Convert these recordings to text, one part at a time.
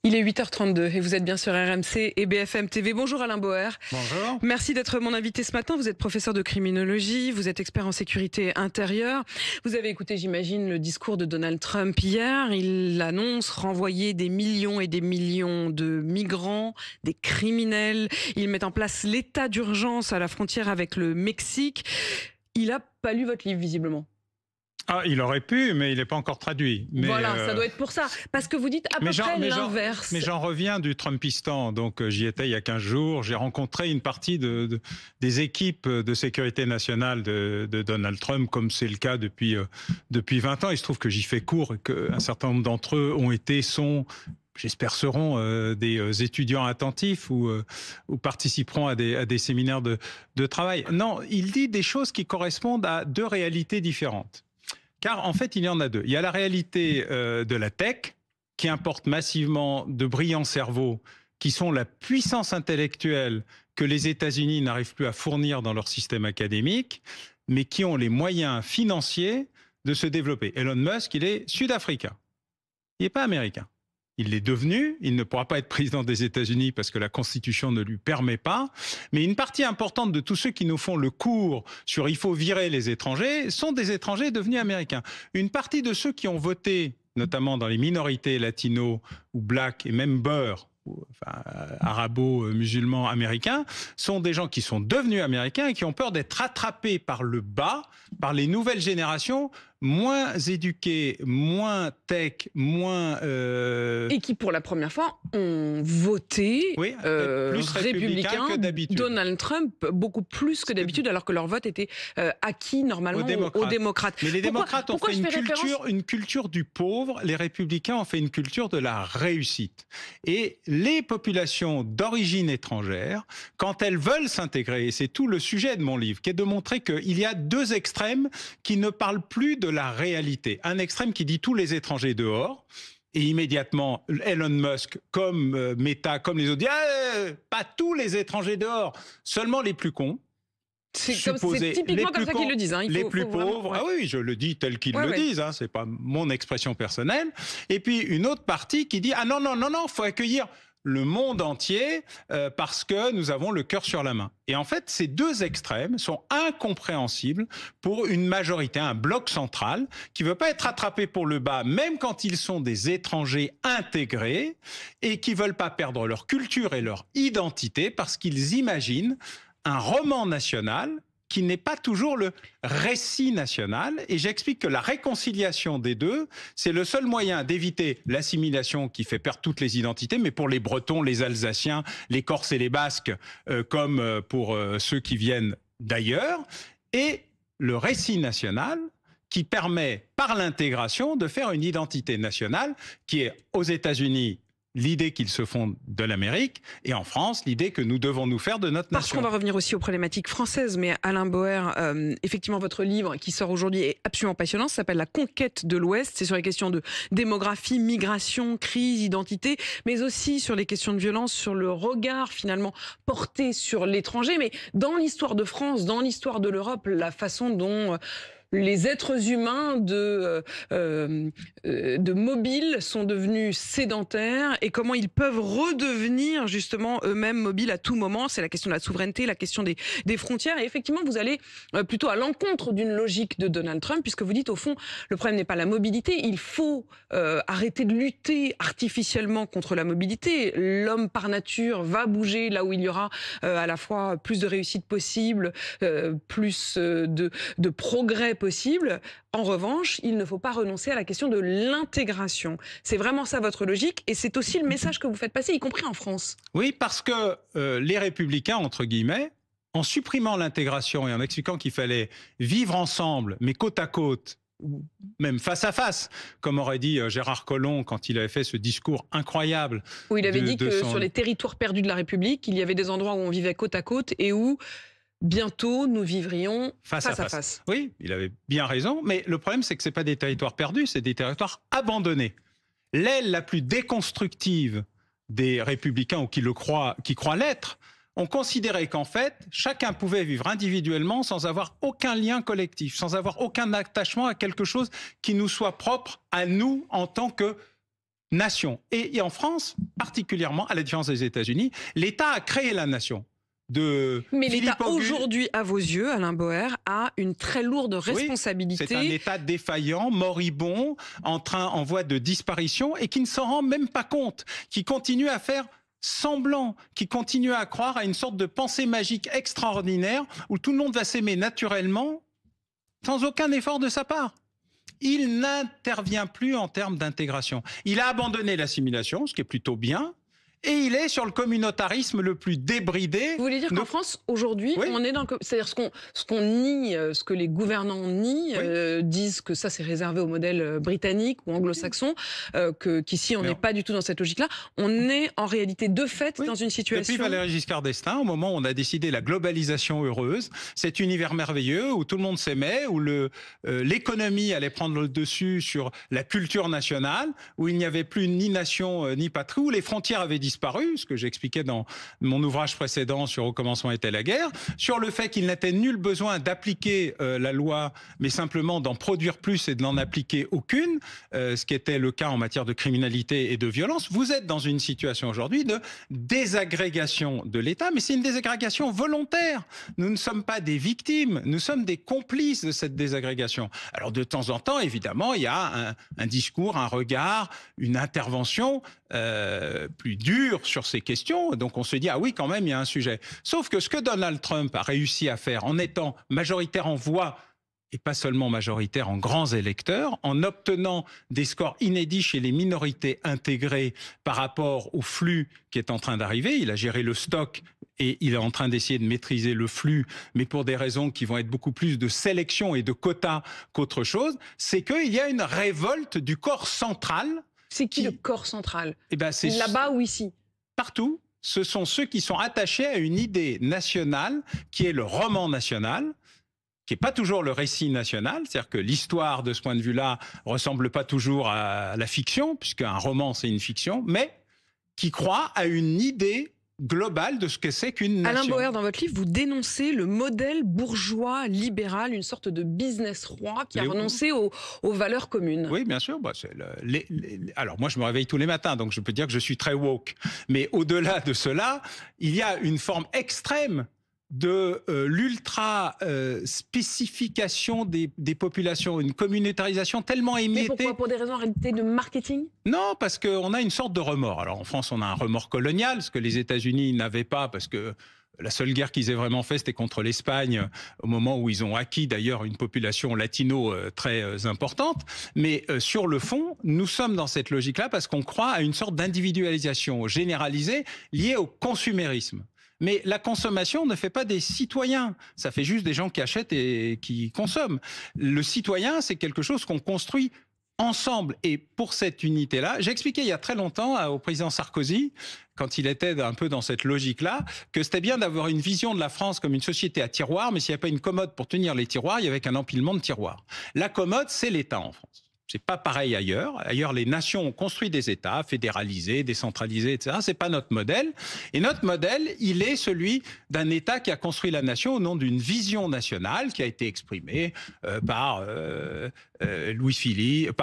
Il est 8h32 et vous êtes bien sur RMC et BFM TV. Bonjour Alain Boer. Bonjour. Merci d'être mon invité ce matin. Vous êtes professeur de criminologie, vous êtes expert en sécurité intérieure. Vous avez écouté, j'imagine, le discours de Donald Trump hier. Il annonce renvoyer des millions et des millions de migrants, des criminels. Il met en place l'état d'urgence à la frontière avec le Mexique. Il n'a pas lu votre livre, visiblement. Ah, il aurait pu, mais il n'est pas encore traduit. Mais voilà, ça doit être pour ça. Parce que vous dites à peu près l'inverse. Mais j'en reviens du Trumpistan. Donc, j'y étais il y a 15 jours. J'ai rencontré une partie des équipes de sécurité nationale de Donald Trump, comme c'est le cas depuis 20 ans. Il se trouve que j'y fais court et qu'un certain nombre d'entre eux sont, j'espère seront des étudiants attentifs ou participeront à des séminaires de travail. Non, il dit des choses qui correspondent à deux réalités différentes. Car en fait, il y en a deux. Il y a la réalité de la tech, qui importe massivement de brillants cerveaux, qui sont la puissance intellectuelle que les États-Unis n'arrivent plus à fournir dans leur système académique, mais qui ont les moyens financiers de se développer. Elon Musk, il est sud-africain. Il n'est pas américain. Il l'est devenu, il ne pourra pas être président des États-Unis parce que la Constitution ne lui permet pas. Mais une partie importante de tous ceux qui nous font le cours sur « il faut virer les étrangers » sont des étrangers devenus américains. Une partie de ceux qui ont voté, notamment dans les minorités latino ou black et même beurre, enfin, arabo-musulmans américains, sont des gens qui sont devenus américains et qui ont peur d'être rattrapés par le bas, par les nouvelles générations, moins éduqués, moins tech, moins... Et qui, pour la première fois, ont voté oui, plus républicain que d'habitude. Donald Trump, beaucoup plus que d'habitude, alors que leur vote était acquis normalement aux démocrates. Mais les démocrates ont fait une culture du pauvre, les républicains ont fait une culture de la réussite. Et les populations d'origine étrangère, quand elles veulent s'intégrer, et c'est tout le sujet de mon livre, qui est de montrer qu'il y a deux extrêmes qui ne parlent plus de la réalité. Un extrême qui dit tous les étrangers dehors, et immédiatement Elon Musk, comme Meta, comme les autres, dit pas tous les étrangers dehors, seulement les plus cons. C'est typiquement comme ça qu'ils le disent. Les plus pauvres, ah oui, je le dis tel qu'ils le disent, c'est pas mon expression personnelle. Et puis une autre partie qui dit, ah non, faut accueillir le monde entier parce que nous avons le cœur sur la main. Et en fait, ces deux extrêmes sont incompréhensibles pour une majorité, un bloc central qui ne veut pas être rattrapé pour le bas, même quand ils sont des étrangers intégrés et qui ne veulent pas perdre leur culture et leur identité parce qu'ils imaginent un roman national qui n'est pas toujours le récit national. Et j'explique que la réconciliation des deux, c'est le seul moyen d'éviter l'assimilation qui fait perdre toutes les identités, mais pour les Bretons, les Alsaciens, les Corses et les Basques, comme pour ceux qui viennent d'ailleurs, et le récit national qui permet, par l'intégration, de faire une identité nationale qui est aux États-Unis l'idée qu'ils se font de l'Amérique, et en France, l'idée que nous devons nous faire de notre nation. Parce qu'on va revenir aussi aux problématiques françaises, mais Alain Boer, effectivement, votre livre qui sort aujourd'hui est absolument passionnant, ça s'appelle « La conquête de l'Ouest », c'est sur les questions de démographie, migration, crise, identité, mais aussi sur les questions de violence, sur le regard finalement porté sur l'étranger, mais dans l'histoire de France, dans l'histoire de l'Europe, la façon dont... les êtres humains de mobiles sont devenus sédentaires et comment ils peuvent redevenir justement eux-mêmes mobiles à tout moment. C'est la question de la souveraineté, la question des frontières. Et effectivement, vous allez plutôt à l'encontre d'une logique de Donald Trump, puisque vous dites au fond, le problème n'est pas la mobilité. Il faut arrêter de lutter artificiellement contre la mobilité. L'homme par nature va bouger là où il y aura à la fois plus de réussite possible, plus de progrès possible. En revanche, il ne faut pas renoncer à la question de l'intégration. C'est vraiment ça votre logique et c'est aussi le message que vous faites passer, y compris en France. Oui, parce que les républicains, entre guillemets, en supprimant l'intégration et en expliquant qu'il fallait vivre ensemble, mais côte à côte, ou même face à face, comme aurait dit Gérard Collomb quand il avait fait ce discours incroyable. Où il avait dit que sur les territoires perdus de la République, il y avait des endroits où on vivait côte à côte et où bientôt, nous vivrions face à face. Oui, il avait bien raison, mais le problème, c'est que ce n'est pas des territoires perdus, c'est des territoires abandonnés. L'aile la plus déconstructive des républicains, ou qui croient l'être, ont considéré qu'en fait, chacun pouvait vivre individuellement sans avoir aucun lien collectif, sans avoir aucun attachement à quelque chose qui nous soit propre à nous en tant que nation. Et en France, particulièrement, à la différence des États-Unis, l'État a créé la nation. Mais l'État aujourd'hui, à vos yeux, Alain Boer, a une très lourde responsabilité. C'est un État défaillant, moribond, en voie de disparition et qui ne s'en rend même pas compte, qui continue à faire semblant, qui continue à croire à une sorte de pensée magique extraordinaire où tout le monde va s'aimer naturellement sans aucun effort de sa part. Il n'intervient plus en termes d'intégration. Il a abandonné l'assimilation, ce qui est plutôt bien. Et il est sur le communautarisme le plus débridé. Vous voulez dire qu'en France, aujourd'hui, on est dans c'est-à-dire ce qu'on nie, ce que les gouvernants nient, disent que ça c'est réservé au modèle britannique ou anglo-saxon, qu'ici on n'est pas du tout dans cette logique-là. On est en réalité de fait dans une situation... Depuis Valéry Giscard d'Estaing, au moment où on a décidé la globalisation heureuse, cet univers merveilleux où tout le monde s'aimait, où l'économie allait prendre le dessus sur la culture nationale, où il n'y avait plus ni nation ni patrie, où les frontières avaient disparu, ce que j'expliquais dans mon ouvrage précédent sur Au commencement était la guerre, sur le fait qu'il n'était nul besoin d'appliquer la loi, mais simplement d'en produire plus et de n'en appliquer aucune, ce qui était le cas en matière de criminalité et de violence. Vous êtes dans une situation aujourd'hui de désagrégation de l'État, mais c'est une désagrégation volontaire. Nous ne sommes pas des victimes, nous sommes des complices de cette désagrégation. Alors de temps en temps, évidemment, il y a un discours, un regard, une intervention plus dure sur ces questions, donc on se dit ah oui quand même il y a un sujet. Sauf que ce que Donald Trump a réussi à faire en étant majoritaire en voix et pas seulement majoritaire en grands électeurs, en obtenant des scores inédits chez les minorités intégrées par rapport au flux qui est en train d'arriver, il a géré le stock et il est en train d'essayer de maîtriser le flux, mais pour des raisons qui vont être beaucoup plus de sélection et de quotas qu'autre chose, c'est qu'il y a une révolte du corps central. C'est qui le corps central? C'est là-bas ou ici? Partout. Ce sont ceux qui sont attachés à une idée nationale qui est le roman national, qui n'est pas toujours le récit national. C'est-à-dire que l'histoire, de ce point de vue-là, ressemble pas toujours à la fiction, puisqu'un roman, c'est une fiction, mais qui croit à une idée globale de ce que c'est qu'une nation. Alain Boer, dans votre livre, vous dénoncez le modèle bourgeois libéral, une sorte de business roi qui a renoncé aux valeurs communes. Oui, bien sûr. Alors moi, je me réveille tous les matins, donc je peux dire que je suis très woke. Mais au-delà de cela, il y a une forme extrême de l'ultra-spécification des populations, une communautarisation tellement émiettée. Mais pourquoi? Pour des raisons en réalité de marketing? Non, parce qu'on a une sorte de remords. Alors en France, on a un remords colonial, ce que les États-Unis n'avaient pas, parce que la seule guerre qu'ils aient vraiment faite, c'était contre l'Espagne, au moment où ils ont acquis d'ailleurs une population latino très importante. Mais sur le fond, nous sommes dans cette logique-là parce qu'on croit à une sorte d'individualisation généralisée liée au consumérisme. Mais la consommation ne fait pas des citoyens, ça fait juste des gens qui achètent et qui consomment. Le citoyen, c'est quelque chose qu'on construit ensemble. Et pour cette unité-là, j'ai expliqué il y a très longtemps au président Sarkozy, quand il était un peu dans cette logique-là, que c'était bien d'avoir une vision de la France comme une société à tiroirs, mais s'il n'y avait pas une commode pour tenir les tiroirs, il y avait qu'un empilement de tiroirs. La commode, c'est l'État en France. C'est pas pareil ailleurs. Ailleurs, les nations ont construit des États fédéralisés, décentralisés, etc. C'est pas notre modèle. Et notre modèle, il est celui d'un État qui a construit la nation au nom d'une vision nationale qui a été exprimée par Philippe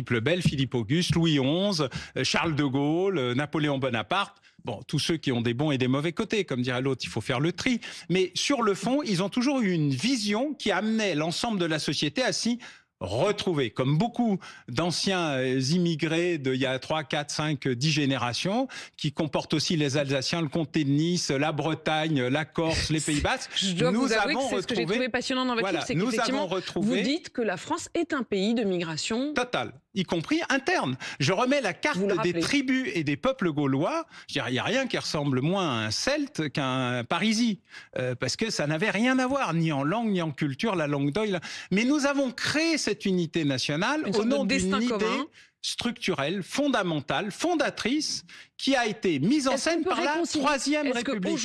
le Bel, Philippe Auguste, Louis XI, Charles de Gaulle, Napoléon Bonaparte. Bon, tous ceux qui ont des bons et des mauvais côtés, comme dirait l'autre, il faut faire le tri. Mais sur le fond, ils ont toujours eu une vision qui amenait l'ensemble de la société à s'y retrouver, comme beaucoup d'anciens immigrés d'il y a 3, 4, 5, 10 générations, qui comportent aussi les Alsaciens, le comté de Nice, la Bretagne, la Corse, les Pays Basques. Je dois vous avouer que c'est ce que j'ai trouvé passionnant dans votre livre, c'est qu'effectivement, vous dites que la France est un pays de migration totale, y compris interne. Je remets la carte des tribus et des peuples gaulois. Je dirais, il n'y a rien qui ressemble moins à un Celte qu'un Parisis, parce que ça n'avait rien à voir, ni en langue, ni en culture, la langue d'oïl. Mais nous avons créé cette unité nationale au nom d'une idée structurelle, fondamentale, fondatrice, qui a été mise en scène par la Troisième République,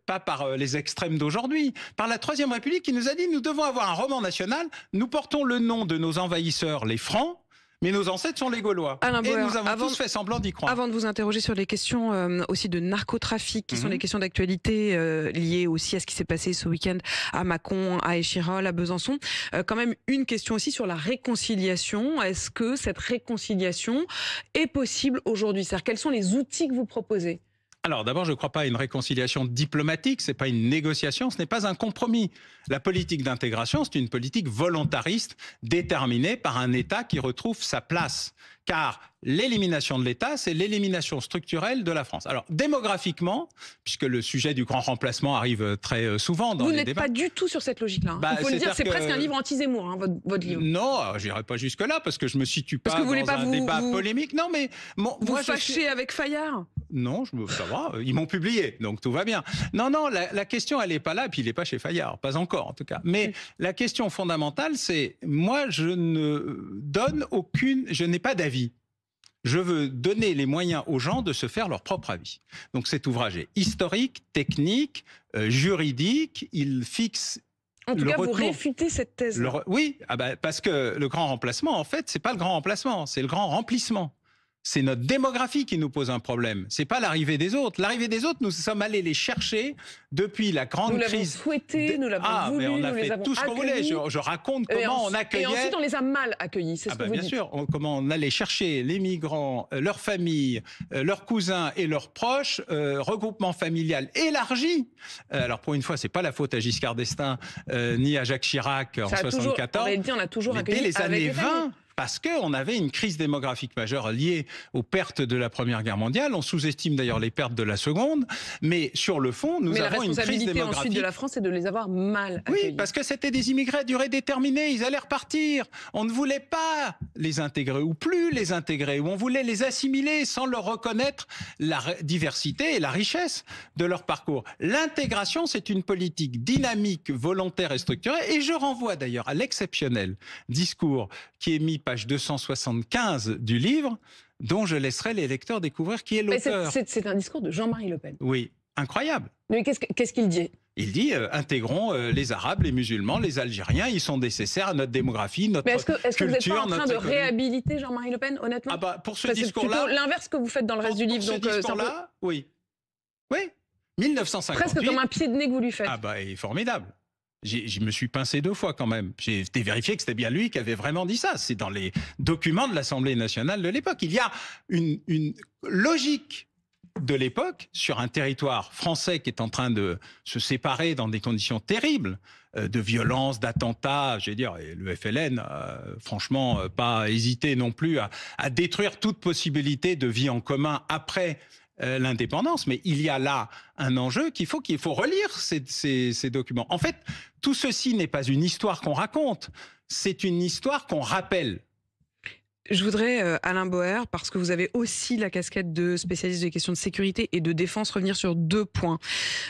pas par les extrêmes d'aujourd'hui, par la Troisième République qui nous a dit nous devons avoir un roman national, nous portons le nom de nos envahisseurs, les Francs, Mais nos ancêtres sont les Gaulois. Alain Et Bauer, nous avons tous fait semblant d'y croire. Avant de vous interroger sur les questions aussi de narcotrafic, qui sont des questions d'actualité liées aussi à ce qui s'est passé ce week-end à Mâcon, à Échirolles, à Besançon, quand même une question aussi sur la réconciliation. Est-ce que cette réconciliation est possible aujourd'hui? C'est-à-dire, quels sont les outils que vous proposez? Alors d'abord, je ne crois pas à une réconciliation diplomatique, ce n'est pas une négociation, ce n'est pas un compromis. La politique d'intégration, c'est une politique volontariste déterminée par un État qui retrouve sa place. Car l'élimination de l'État, c'est l'élimination structurelle de la France. Alors démographiquement, puisque le sujet du grand remplacement arrive très souvent dans les débats... Vous n'êtes pas du tout sur cette logique-là. Il faut le dire, c'est presque un livre anti-Zemmour, hein, votre livre. Non, je n'irai pas jusque-là, parce que je ne me situe pas dans un débat polémique. Non, mais vous fâchez avec Fayard? Non, ça va, ils m'ont publié, donc tout va bien. Non, la question, elle n'est pas là, et puis il n'est pas chez Fayard, pas encore en tout cas. Mais la question fondamentale, c'est, moi, je n'ai pas d'avis. Je veux donner les moyens aux gens de se faire leur propre avis. Donc cet ouvrage est historique, technique, juridique, il fixe... En tout cas, vous réfutez cette thèse. Oui, parce que le grand remplacement, en fait, c'est pas le grand remplacement, c'est le grand remplissement. C'est notre démographie qui nous pose un problème. C'est pas l'arrivée des autres. L'arrivée des autres, nous sommes allés les chercher depuis la grande crise. Nous l'avons souhaité, nous l'avons voulu, mais on a nous les fait avons tout ce qu'on voulait. Je raconte comment on accueillait. Et ensuite, on les a mal accueillis. C'est ce que vous dites. Bien sûr, comment on allait chercher les migrants, leurs familles, leurs cousins et leurs proches, regroupement familial élargi. Alors pour une fois, c'est pas la faute à Giscard d'Estaing ni à Jacques Chirac en 74. On a toujours accueilli dès les années avec 20. Parce qu'on avait une crise démographique majeure liée aux pertes de la Première Guerre mondiale. On sous-estime d'ailleurs les pertes de la Seconde. Mais sur le fond, nous avons une crise démographique. Mais la responsabilité ensuite de la France, c'est de les avoir mal accueillis. Oui, parce que c'était des immigrés à durée déterminée. Ils allaient repartir. On ne voulait pas les intégrer ou plus les intégrer. Ou on voulait les assimiler sans leur reconnaître la diversité et la richesse de leur parcours. L'intégration, c'est une politique dynamique, volontaire et structurée. Et je renvoie d'ailleurs à l'exceptionnel discours qui est mis page 275 du livre, dont je laisserai les lecteurs découvrir qui est l'auteur. C'est un discours de Jean-Marie Le Pen. Oui, incroyable. Mais qu'est-ce qu'il dit? Il dit intégrons les Arabes, les musulmans, les Algériens, ils sont nécessaires à notre démographie, notre culture. Mais est-ce que vous n'êtes pas en train de réhabiliter Jean-Marie Le Pen, honnêtement? Pour ce discours-là... C'est plutôt l'inverse que vous faites dans le reste du livre. Pour ce discours-là, oui. Oui, 1958... Presque comme un pied de nez que vous lui faites. Il est formidable. Je me suis pincé 2 fois quand même. J'ai été vérifié que c'était bien lui qui avait vraiment dit ça. C'est dans les documents de l'Assemblée nationale de l'époque. Il y a une logique de l'époque sur un territoire français qui est en train de se séparer dans des conditions terribles, de violence, d'attentats. Je veux dire, et le FLN, franchement, pas hésité non plus à détruire toute possibilité de vie en commun après l'indépendance, mais il y a là un enjeu qu'il faut relire ces documents. En fait, tout ceci n'est pas une histoire qu'on raconte, c'est une histoire qu'on rappelle. Je voudrais, Alain Bauer, parce que vous avez aussi la casquette de spécialiste des questions de sécurité et de défense, revenir sur 2 points.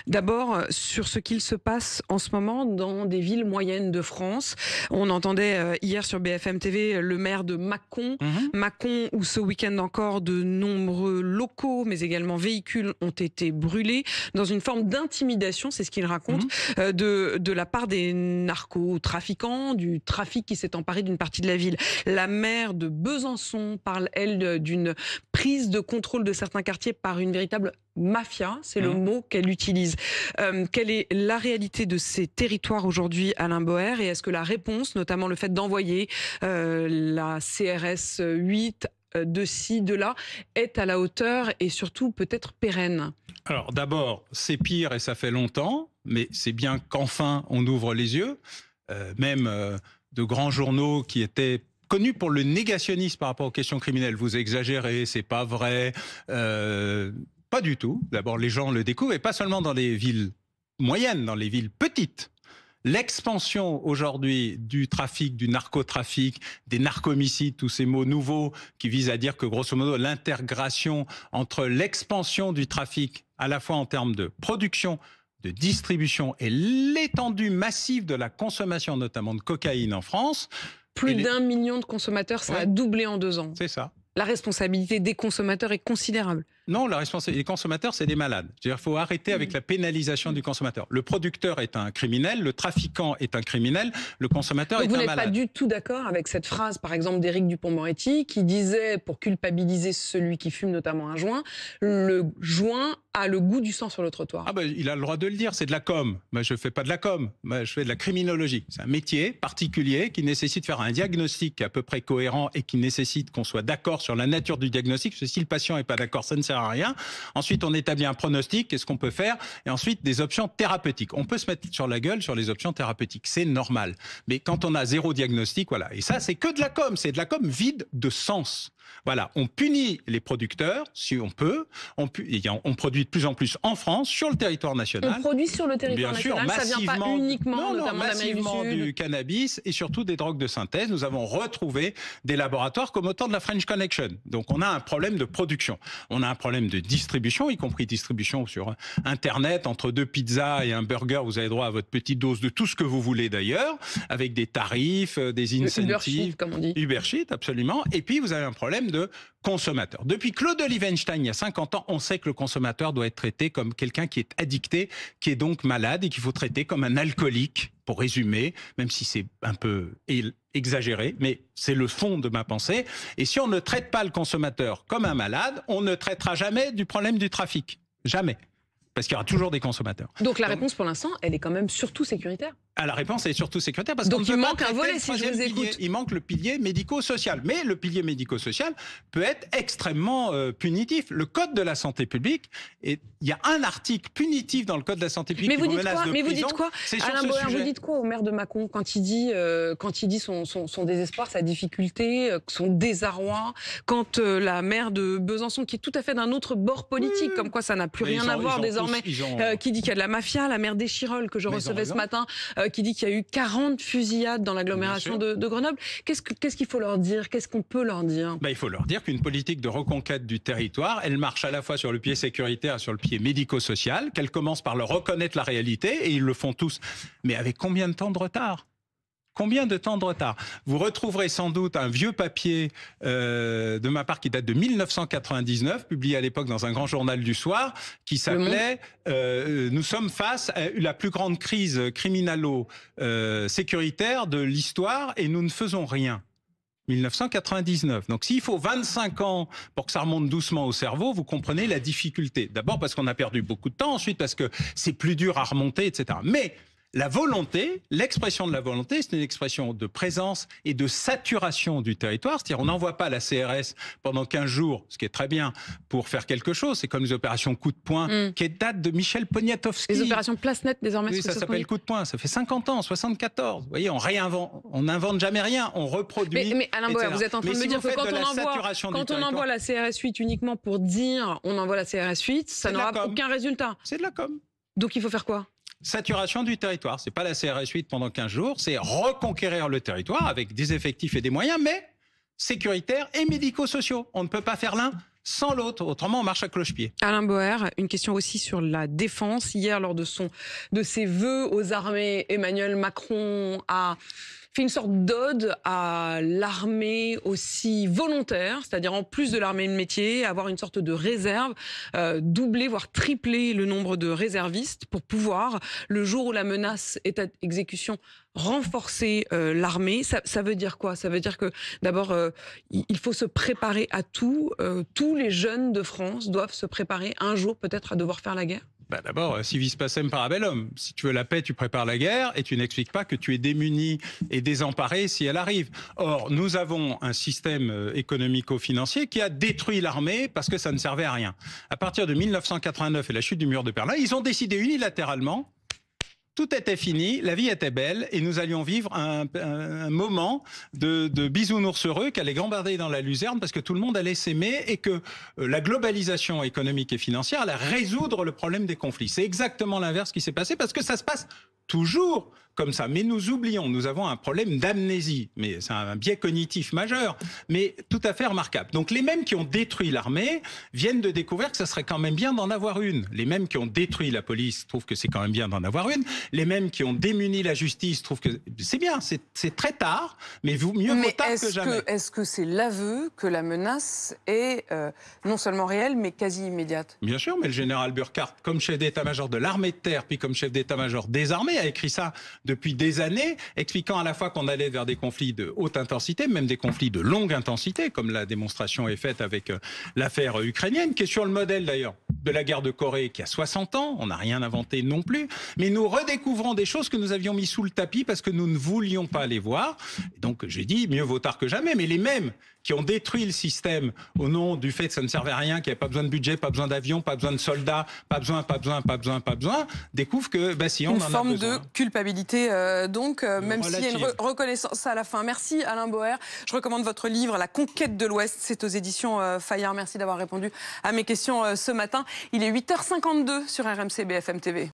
D'abord, sur ce qu'il se passe en ce moment dans des villes moyennes de France. On entendait hier sur BFM TV le maire de Mâcon. Mâcon, où ce week-end encore, de nombreux locaux, mais également véhicules, ont été brûlés dans une forme d'intimidation, c'est ce qu'il raconte, de la part des narcotrafiquants, du trafic qui s'est emparé d'une partie de la ville. La maire de Besançon parle, elle, d'une prise de contrôle de certains quartiers par une véritable mafia, c'est le mot qu'elle utilise. Quelle est la réalité de ces territoires aujourd'hui, Alain Bauer, et est-ce que la réponse, notamment le fait d'envoyer la CRS 8 de ci, de là, est à la hauteur et surtout peut-être pérenne? Alors d'abord, c'est pire et ça fait longtemps, mais c'est bien qu'enfin on ouvre les yeux. Même de grands journaux qui étaient connu pour le négationnisme par rapport aux questions criminelles. Vous exagérez, c'est pas vrai. Pas du tout. D'abord, les gens le découvrent, et pas seulement dans les villes moyennes, dans les villes petites. L'expansion aujourd'hui du trafic, du narcotrafic, des narcomicides, tous ces mots nouveaux qui visent à dire que, grosso modo, l'intégration entre l'expansion du trafic, à la fois en termes de production, de distribution et l'étendue massive de la consommation, notamment de cocaïne en France. Plus d'1 million de consommateurs, ça a doublé en 2 ans. C'est ça. La responsabilité des consommateurs est considérable. Non, la responsabilité des consommateurs, c'est des malades. Il faut arrêter avec la pénalisation du consommateur. Le producteur est un criminel, le trafiquant est un criminel, le consommateur est un malade. Vous n'êtes pas du tout d'accord avec cette phrase, par exemple, d'Éric Dupond-Moretti, qui disait, pour culpabiliser celui qui fume notamment un joint, le joint a le goût du sang sur le trottoir. Ah ben, il a le droit de le dire, c'est de la com. Moi, je ne fais pas de la com, moi, je fais de la criminologie. C'est un métier particulier qui nécessite de faire un diagnostic à peu près cohérent et qui nécessite qu'on soit d'accord sur la nature du diagnostic, parce que si le patient n'est pas d'accord, ça ne sert à rien. Ensuite, on établit un pronostic, qu'est-ce qu'on peut faire? Et ensuite, des options thérapeutiques. On peut se mettre sur la gueule sur les options thérapeutiques, c'est normal. Mais quand on a zéro diagnostic, voilà. Et ça, c'est que de la com, c'est de la com vide de sens. Voilà, on punit les producteurs, si on peut. On produit de plus en plus en France, sur le territoire national. On produit sur le territoire national, bien sûr, ça vient pas uniquement, notamment d'Amérique du Sud. Du cannabis et surtout des drogues de synthèse. Nous avons retrouvé des laboratoires comme au temps de la French Connection. Donc on a un problème de production. On a un problème de distribution, y compris distribution sur Internet. Entre 2 pizzas et un burger, vous avez droit à votre petite dose de tout ce que vous voulez d'ailleurs, avec des tarifs, des incentives. Uber-shit, comme on dit. Uber-shit, absolument. Et puis vous avez un problème de consommateur. Depuis Claude Olivenstein, il y a 50 ans, on sait que le consommateur doit être traité comme quelqu'un qui est addicté, qui est donc malade et qu'il faut traiter comme un alcoolique, pour résumer, même si c'est un peu exagéré, mais c'est le fond de ma pensée. Et si on ne traite pas le consommateur comme un malade, on ne traitera jamais du problème du trafic. Jamais. Parce qu'il y aura toujours des consommateurs. Donc la réponse pour l'instant, elle est quand même surtout sécuritaire. Ah, la réponse est surtout sécuritaire parce donc qu'on il manque un volet, si je vous écoute. Pilier. Il manque le pilier médico-social. Mais le pilier médico-social peut être extrêmement punitif. Le Code de la santé publique, il y a un article punitif dans le Code de la santé publique mais qui vous menace de prison. Mais vous dites quoi, Alain Boer, vous dites quoi au maire de Mâcon quand il dit son désespoir, sa difficulté, son désarroi, quand la maire de Besançon, qui est tout à fait d'un autre bord politique, comme quoi ça n'a plus rien à voir désormais, qui dit qu'il y a de la mafia, la maire d'Échirolles que je recevais ce matin, qui dit qu'il y a eu 40 fusillades dans l'agglomération de Grenoble. Qu'est-ce qu'il faut leur dire? Qu'est-ce qu'on peut leur dire? Il faut leur dire qu'une politique de reconquête du territoire, elle marche à la fois sur le pied sécuritaire et sur le pied médico-social, qu'elle commence par leur reconnaître la réalité, et ils le font tous. Mais avec combien de temps de retard? Combien de temps de retard? Vous retrouverez sans doute un vieux papier de ma part qui date de 1999, publié à l'époque dans un grand journal du soir, qui s'appelait Nous sommes face à la plus grande crise criminalo-sécuritaire de l'histoire et nous ne faisons rien. 1999. Donc s'il faut 25 ans pour que ça remonte doucement au cerveau, vous comprenez la difficulté. D'abord parce qu'on a perdu beaucoup de temps, ensuite parce que c'est plus dur à remonter, etc. Mais la volonté, l'expression de la volonté, c'est une expression de présence et de saturation du territoire. C'est-à-dire, on n'envoie pas la CRS pendant 15 jours, ce qui est très bien, pour faire quelque chose. C'est comme les opérations coup de poing, qui datent de Michel Poniatowski. Les opérations place nette, désormais. Oui, ça s'appelle coup de poing. Ça fait 50 ans, 74. Vous voyez, on n'invente jamais rien, on reproduit. Mais Alain Boer, vous êtes en train de me dire que quand on envoie la CRS 8 uniquement pour dire on envoie la CRS 8, ça n'aura aucun résultat. C'est de la com. Donc il faut faire quoi? Saturation du territoire. C'est pas la CRS 8 pendant 15 jours, c'est reconquérir le territoire avec des effectifs et des moyens, mais sécuritaires et médico-sociaux. On ne peut pas faire l'un sans l'autre, autrement on marche à cloche-pied. Alain Boer, une question aussi sur la défense. Hier, lors de ses vœux aux armées, Emmanuel Macron a fait une sorte d'ode à l'armée aussi volontaire, c'est-à-dire en plus de l'armée de métier, avoir une sorte de réserve, doubler, voire tripler le nombre de réservistes pour pouvoir, le jour où la menace est à exécution, renforcer l'armée. Ça veut dire quoi? Ça veut dire que d'abord, il faut se préparer à tout. Tous les jeunes de France doivent se préparer un jour peut-être à devoir faire la guerre. D'abord, civis pacem parabellum. Si tu veux la paix, tu prépares la guerre et tu n'expliques pas que tu es démuni et désemparé si elle arrive. Or, nous avons un système économico-financier qui a détruit l'armée parce que ça ne servait à rien. À partir de 1989 et la chute du mur de Berlin, ils ont décidé unilatéralement, tout était fini, la vie était belle et nous allions vivre un moment de bisounours heureux qui allait gambarder dans la luzerne parce que tout le monde allait s'aimer et que la globalisation économique et financière allait résoudre le problème des conflits. C'est exactement l'inverse qui s'est passé parce que ça se passe toujours comme ça. Mais nous oublions, nous avons un problème d'amnésie. Mais c'est un biais cognitif majeur, mais tout à fait remarquable. Donc les mêmes qui ont détruit l'armée viennent de découvrir que ça serait quand même bien d'en avoir une. Les mêmes qui ont détruit la police trouvent que c'est quand même bien d'en avoir une. Les mêmes qui ont démuni la justice trouvent que c'est bien, c'est très tard, mais mieux vaut tard que jamais. Est-ce que c'est l'aveu que la menace est non seulement réelle, mais quasi immédiate? Bien sûr, mais le général Burkhardt, comme chef d'état-major de l'armée de terre, puis comme chef d'état-major des armées, a écrit ça depuis des années, expliquant à la fois qu'on allait vers des conflits de haute intensité, même des conflits de longue intensité, comme la démonstration est faite avec l'affaire ukrainienne, qui est sur le modèle d'ailleurs de la guerre de Corée, qui a 60 ans, on n'a rien inventé non plus, mais nous redécouvrons des choses que nous avions mis sous le tapis parce que nous ne voulions pas les voir. Et donc j'ai dit, mieux vaut tard que jamais, mais les mêmes qui ont détruit le système au nom du fait que ça ne servait à rien, qu'il n'y avait pas besoin de budget, pas besoin d'avions, pas besoin de soldats, pas besoin, découvrent que, si on en a besoin. Une forme de culpabilité, même s'il y a une reconnaissance à la fin. Merci Alain Boer. Je recommande votre livre, La conquête de l'Ouest. C'est aux éditions Fayard. Merci d'avoir répondu à mes questions ce matin. Il est 8h52 sur RMC BFM TV.